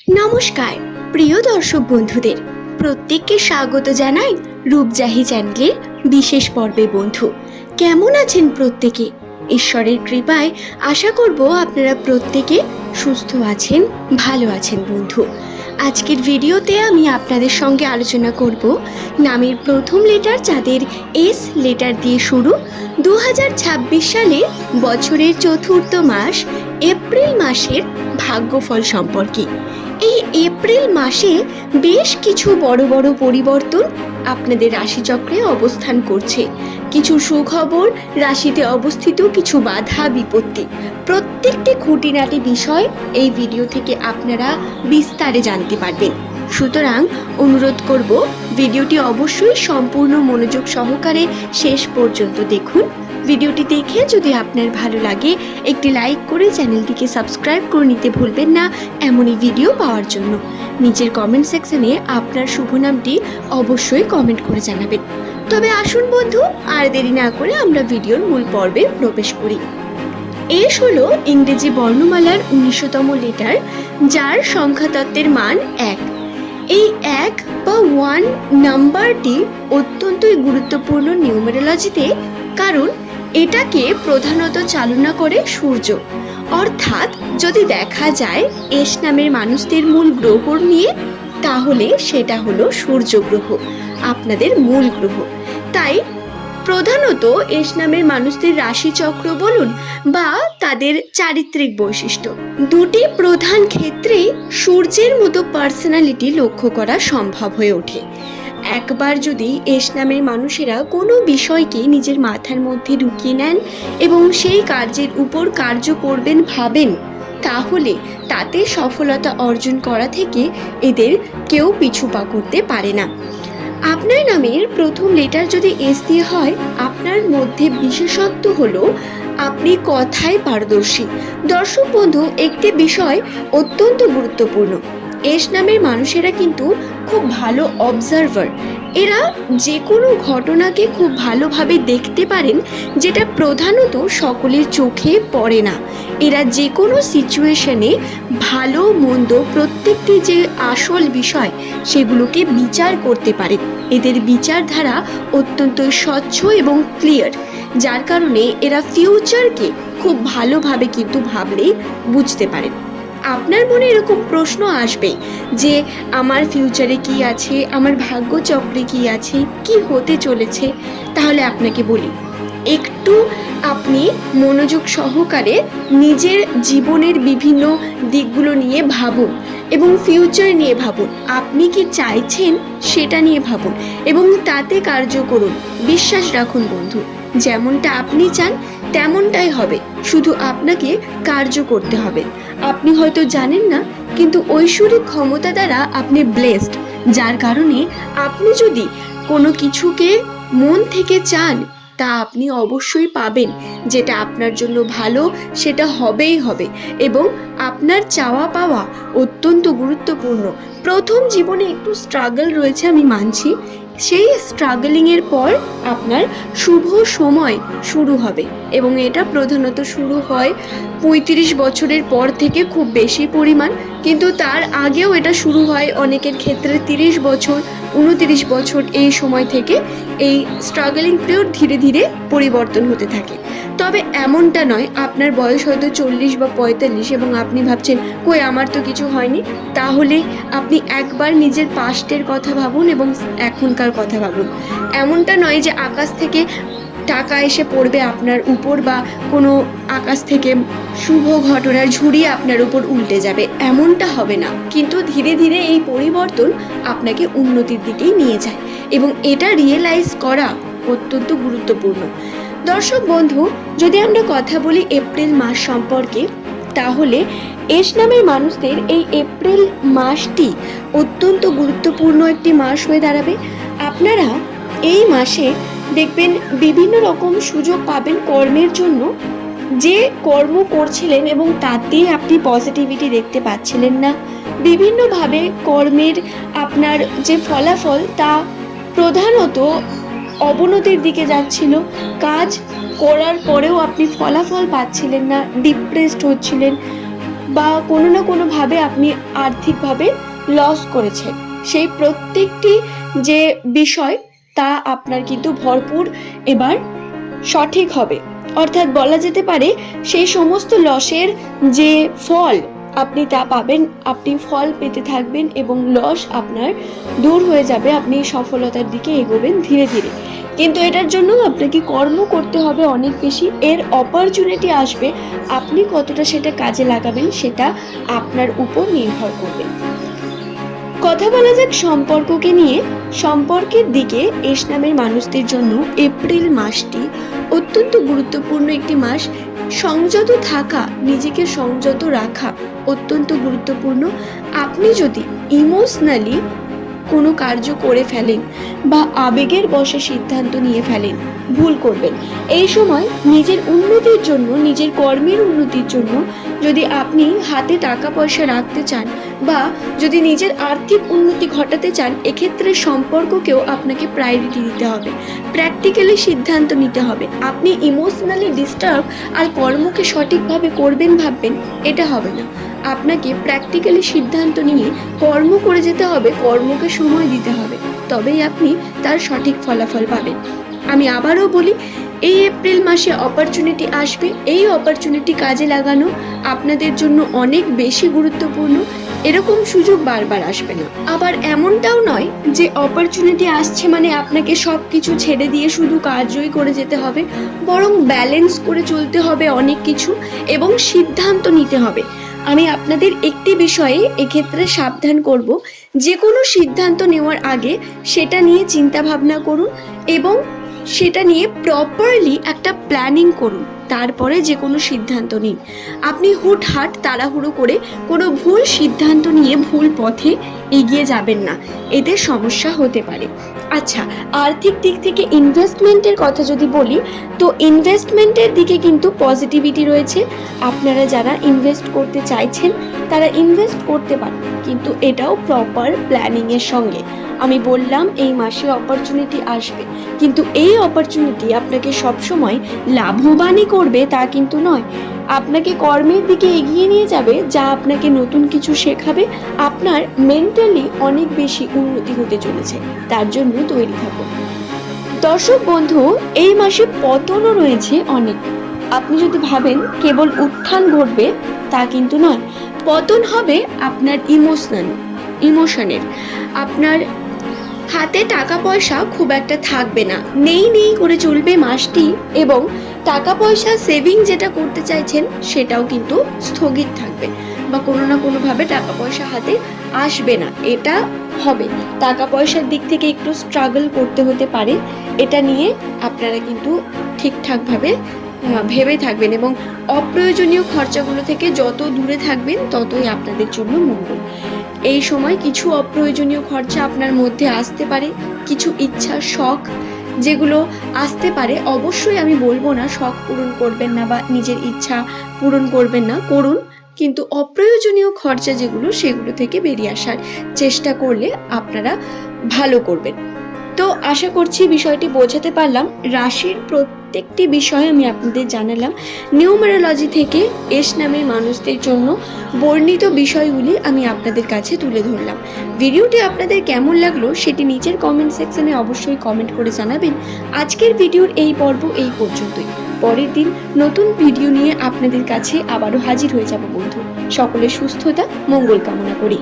নমস্কার প্রিয় দর্শক বন্ধুদের, প্রত্যেককে স্বাগত জানাই রূপজাহি চ্যানেলের বিশেষ পর্বে। বন্ধু, কেমন আছেন প্রত্যেকে? ঈশ্বরের কৃপায় আশা করব আপনারা প্রত্যেকে সুস্থ আছেন, ভালো আছেন। বন্ধু, আজকের ভিডিওতে আমি আপনাদের সঙ্গে আলোচনা করব নামের প্রথম লেটার যাদের এস লেটার দিয়ে শুরু 2026 সালে বছরের চতুর্থ মাস এপ্রিল মাসের ভাগ্যফল সম্পর্কে। এই এপ্রিল মাসে বেশ কিছু বড় বড় পরিবর্তন আপনাদের রাশিচক্রে অবস্থান করছে। কিছু সুখবর, রাশিতে অবস্থিত কিছু বাধা বিপত্তি, প্রত্যেকটি খুঁটিনাটি বিষয় এই ভিডিও থেকে আপনারা বিস্তারে জানতে পারবেন। সুতরাং অনুরোধ করব, ভিডিওটি অবশ্যই সম্পূর্ণ মনোযোগ সহকারে শেষ পর্যন্ত দেখুন। ভিডিওটি দেখে যদি আপনার ভালো লাগে একটি লাইক করে চ্যানেলটিকে সাবস্ক্রাইব করে নিতে ভুলবেন না এমনই ভিডিও পাওয়ার জন্য। নিচের কমেন্ট সেকশনে আপনার শুভ নামটি অবশ্যই কমেন্ট করে জানাবেন। তবে আসুন বন্ধু, আর দেরি না করে আমরা ভিডিওর মূল পর্বে প্রবেশ করি। এস হলো ইংরেজি বর্ণমালার 19তম লেটার, যার সংখ্যাতত্ত্বের মান 1। এই 1 বা 1 নাম্বারটি অত্যন্তই গুরুত্বপূর্ণ নিউমেরোলজিতে, কারণ এটাকে প্রধানত চালনা করে সূর্য। অর্থাৎ যদি দেখা যায় এস নামের মানুষদের মূল গ্রহ নিয়ে, তাহলে সেটা হলো সূর্য গ্রহ, আপনাদের মূল গ্রহ। তাই প্রধানত এস নামের মানুষদের রাশিচক্র বলুন বা তাদের চারিত্রিক বৈশিষ্ট্য, দুটি প্রধান ক্ষেত্রে সূর্যের মতো পার্সোনালিটি লক্ষ্য করা সম্ভব হয়ে ওঠে। একবার যদি এস নামের মানুষেরা কোনো বিষয়কে নিজের মাথার মধ্যে ঢুকিয়ে নেন এবং সেই কার্যের উপর কার্য করবেন ভাবেন, তাহলে তাতে সফলতা অর্জন করা থেকে এদের কেউ পিছু পা করতে পারে না। আপনার নামের প্রথম লেটার যদি এস দিয়ে হয়, আপনার মধ্যে বিশেষত্ব হলো আপনি কথায় পারদর্শী। দর্শক বন্ধু, একটি বিষয় অত্যন্ত গুরুত্বপূর্ণ, এস নামের মানুষেরা কিন্তু খুব ভালো অবজারভার। এরা যে কোনো ঘটনাকে খুব ভালোভাবে দেখতে পারেন, যেটা প্রধানত সকলের চোখে পড়ে না। এরা যে কোনো সিচুয়েশনে ভালো মন্দ প্রত্যেকটি যে আসল বিষয় সেগুলোকে বিচার করতে পারেন। এদের বিচারধারা অত্যন্ত স্বচ্ছ এবং ক্লিয়ার, যার কারণে এরা ফিউচারকে খুব ভালোভাবে কিন্তু ভাবলেই বুঝতে পারেন। আপনার মনে এরকম প্রশ্ন আসবে যে আমার ফিউচারে কি আছে, আমার ভাগ্যচক্রে কি আছে, কি হতে চলেছে। তাহলে আপনাকে বলি, একটু আপনি মনোযোগ সহকারে নিজের জীবনের বিভিন্ন দিকগুলো নিয়ে ভাবুন এবং ফিউচার নিয়ে ভাবুন। আপনি কি চাইছেন সেটা নিয়ে ভাবুন এবং তাতে কার্য করুন। বিশ্বাস রাখুন বন্ধু, যেমনটা আপনি চান তেমনটাই হবে, শুধু আপনাকে কার্য করতে হবে। আপনি হয়তো জানেন না, কিন্তু ঐশ্বরিক ক্ষমতা দ্বারা আপনি ব্লেসড, যার কারণে আপনি যদি কোনো কিছুকে মন থেকে চান তা আপনি অবশ্যই পাবেন। যেটা আপনার জন্য ভালো সেটা হবেই হবে, এবং আপনার চাওয়া পাওয়া অত্যন্ত গুরুত্বপূর্ণ। প্রথম জীবনে একটু স্ট্রাগল রয়েছে, আমি মানছি। সেই স্ট্রাগলিংয়ের পর আপনার শুভ সময় শুরু হবে, এবং এটা প্রধানত শুরু হয় 35 বছরের পর থেকে খুব বেশি পরিমাণ, কিন্তু তার আগেও এটা শুরু হয় অনেকের ক্ষেত্রে 30 বছর, 29 বছর। এই সময় থেকে এই স্ট্রাগলিং পিরিয়ড ধীরে ধীরে পরিবর্তন হতে থাকে। তবে এমনটা নয় আপনার বয়স হয়তো 40 বা 45 এবং আপনি ভাবছেন কই আমার তো কিছু হয়নি। তাহলে আপনি একবার নিজের পাস্টের কথা ভাবুন এবং এখনকার কথা ভাবুন। এমনটা নয় যে আকাশ থেকে টাকা এসে পড়বে আপনার উপর, বা কোনো আকাশ থেকে শুভ ঘটনার ঝুড়ি আপনার উপর উল্টে যাবে, এমনটা হবে না। কিন্তু ধীরে ধীরে এই পরিবর্তন আপনাকে উন্নতির দিকেই নিয়ে যায়, এবং এটা রিয়েলাইজ করা অত্যন্ত গুরুত্বপূর্ণ। দর্শক বন্ধু, যদি আমরা কথা বলি এপ্রিল মাস সম্পর্কে, তাহলে এস নামের মানুষদের এই এপ্রিল মাসটি অত্যন্ত গুরুত্বপূর্ণ একটি মাস হয়ে দাঁড়াবে। আপনারা এই মাসে দেখবেন বিভিন্ন রকম সুযোগ পাবেন কর্মের জন্য। যে কর্ম করছিলেন এবং তাতে আপনি পজিটিভিটি দেখতে পাচ্ছিলেন না, বিভিন্নভাবে কর্মের আপনার যে ফলাফল তা প্রধানত অবনতির দিকে যাচ্ছিল। কাজ করার পরেও আপনি ফলাফল পাচ্ছিলেন না, ডিপ্রেসড হচ্ছিলেন, বা কোনো না কোনোভাবে আপনি আর্থিকভাবে লস করেছেন, সেই প্রত্যেকটি যে বিষয় তা আপনার কিন্তু ভরপুর এবার সঠিক হবে। অর্থাৎ বলা যেতে পারে সেই সমস্ত লসের যে ফল আপনি তা পাবেন, আপনি ফল পেতে থাকবেন এবং লস আপনার দূর হয়ে যাবে, আপনি সফলতার দিকে এগোবেন ধীরে ধীরে। কিন্তু এটার জন্য আপনাকে কর্ম করতে হবে অনেক বেশি, এর অপরচুনিটি আসবে, আপনি কতটা সেটা কাজে লাগাবেন সেটা আপনার উপর নির্ভর করবে। কথা বলা যাক সম্পর্ককে নিয়ে। সম্পর্কের দিকে এস নামের মানুষদের জন্য এপ্রিল মাসটি অত্যন্ত গুরুত্বপূর্ণ একটি মাস। সংযত থাকা, নিজেকে সংযত রাখা অত্যন্ত গুরুত্বপূর্ণ। আপনি যদি ইমোশনালি কোনো কার্য করে ফেলেন বা আবেগের বশে সিদ্ধান্ত নিয়ে ফেলেন, ভুল করবেন। এই সময় নিজের উন্নতির জন্য, নিজের কর্মের উন্নতির জন্য যদি আপনি হাতে টাকা পয়সা রাখতে চান বা যদি নিজের আর্থিক উন্নতি ঘটাতে চান, এক্ষেত্রে সম্পর্ককেও আপনাকে প্রায়োরিটি দিতে হবে, প্র্যাকটিক্যালি সিদ্ধান্ত নিতে হবে। আপনি ইমোশনালি ডিস্টার্ব আর কর্মকে সঠিকভাবে করবেন ভাববেন, এটা হবে না। আপনাকে প্র্যাকটিক্যালি সিদ্ধান্ত নিয়ে কর্ম করে যেতে হবে, কর্মকে সময় দিতে হবে, তবেই আপনি তার সঠিক ফলাফল পাবেন। আমি আবারও বলি, এই এপ্রিল মাসে অপরচুনিটি আসবে, এই অপরচুনিটি কাজে লাগানো আপনাদের জন্য অনেক বেশি গুরুত্বপূর্ণ। এরকম সুযোগ বারবার আসবে না। আবার এমনটাও নয় যে অপরচুনিটি আসছে মানে আপনাকে সব কিছু ছেড়ে দিয়ে শুধু কাজই করে যেতে হবে, বরং ব্যালেন্স করে চলতে হবে অনেক কিছু এবং সিদ্ধান্ত নিতে হবে। আমি আপনাদের একটি বিষয়ে এক্ষেত্রে সাবধান করব, যে কোনো সিদ্ধান্ত নেওয়ার আগে সেটা নিয়ে চিন্তা ভাবনা করুন এবং সেটা নিয়ে প্রপারলি একটা প্ল্যানিং করুন, তারপরে যে কোনো সিদ্ধান্ত নিন। আপনি হুটহাট তাড়াহুড়ো করে কোনো ভুল সিদ্ধান্ত নিয়ে ভুল পথে এগিয়ে যাবেন না, এতে সমস্যা হতে পারে। আচ্ছা, আর্থিক দিক থেকে ইনভেস্টমেন্টের কথা যদি বলি, তো ইনভেস্টমেন্টের দিকে কিন্তু পজিটিভিটি রয়েছে। আপনারা যারা ইনভেস্ট করতে চাইছেন তারা ইনভেস্ট করতে পারেন, কিন্তু এটাও প্রপার প্ল্যানিংয়ের সঙ্গে। আমি বললাম এই মাসে অপরচুনিটি আসবে, কিন্তু এই অপরচুনিটি আপনাকে সবসময় লাভবানই করবে তা কিন্তু নয়। আপনাকে কর্মের দিকে এগিয়ে নিয়ে যাবে, যা আপনাকে নতুন কিছু শেখাবে, আপনার মেন্টালি অনেক বেশি উন্নতি হতে চলেছে, তার জন্য তৈরি থাকুন। দর্শক বন্ধু, এই মাসে পতনও রয়েছে অনেক। আপনি যদি ভাবেন কেবল উত্থান ঘটবে, তা কিন্তু নয়। পতন হবে আপনার ইমোশনের। আপনার হাতে টাকা পয়সা খুব একটা থাকবে না, নেই নেই করে চলবে মাসটি, এবং টাকা পয়সা সেভিং যেটা করতে চাইছেন সেটাও কিন্তু স্থগিত থাকবে, বা কোনো না কোনোভাবে টাকা পয়সা হাতে আসবে না, এটা হবে। টাকা পয়সার দিক থেকে একটু স্ট্রাগল করতে হতে পারে, এটা নিয়ে আপনারা কিন্তু ঠিকঠাকভাবে ভেবে থাকবেন এবং অপ্রয়োজনীয় খরচাগুলো থেকে যত দূরে থাকবেন ততই আপনাদের জন্য মঙ্গল। এই সময় কিছু অপ্রয়োজনীয় খরচা আপনার মধ্যে আসতে পারে, কিছু ইচ্ছা শখ যেগুলো আসতে পারে। অবশ্যই আমি বলবো না শখ পূরণ করবেন না বা নিজের ইচ্ছা পূরণ করবেন না, করুন, কিন্তু অপ্রয়োজনীয় খরচা যেগুলো সেগুলো থেকে বেরিয়ে আসার চেষ্টা করলে আপনারা ভালো করবেন। তো আশা করছি বিষয়টি বোঝাতে পারলাম। রাশির প্রত্যেকটি বিষয় আমি আপনাদের জানালাম, নিউমেরোলজি থেকে এস নামের মানুষদের জন্য বর্ণিত বিষয়গুলি আমি আপনাদের কাছে তুলে ধরলাম। ভিডিওটি আপনাদের কেমন লাগলো সেটি নিচের কমেন্ট সেকশনে অবশ্যই কমেন্ট করে জানাবেন। আজকের ভিডিওর এই পর্ব এই পর্যন্তই। পরের দিন নতুন ভিডিও নিয়ে আপনাদের কাছে আবারও হাজির হয়ে যাব বন্ধু। সকলের সুস্থতা মঙ্গল কামনা করি।